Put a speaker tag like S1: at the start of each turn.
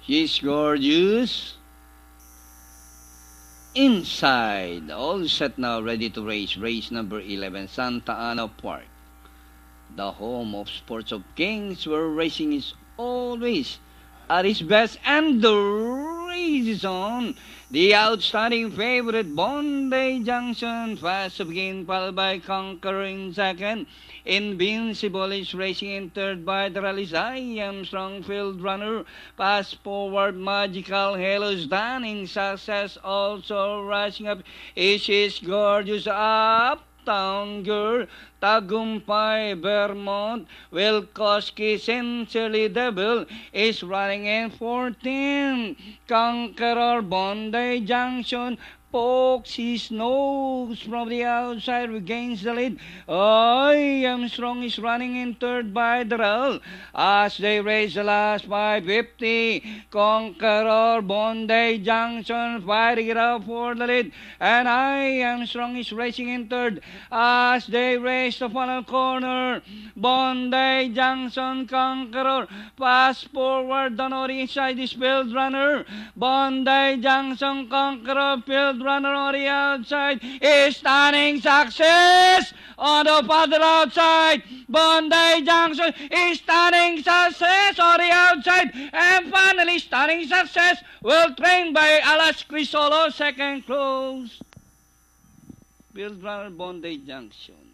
S1: She's gorgeous. Inside. All set now, ready to race. Race number 11, Santa Ana Park. The home of Sports of Kings, where racing is always at its best, and the race is on. The outstanding favorite, Bondi Junction, fast to begin, followed by Conquering second. Invincible is racing in third by the rallies. I Am Strong Field Runner. Pass forward, Magical Halo, stunning success. Also rising up is Gorgeous Uptown Girl. Tagumpay, Vermont, Wilkowski, Sincerely Devil is running in 14. Conqueror, Bondi Junction, pokes his nose from the outside, regains the lead. I Am Strong is running in third by Drell as they race the last 550. Conqueror, Bondi Junction fighting it out for the lead, and I Am Strong is racing in third as they race the final corner. Bondi Junction, Conqueror, pass forward on the inside is Field Runner. Bondi Junction, Conqueror, Field Runner on the outside is stunning success on the further outside. Bondi Junction is stunning success on the outside, and finally stunning success well trained by Alas Crisolo, second close. Field Runner, Bondi Junction.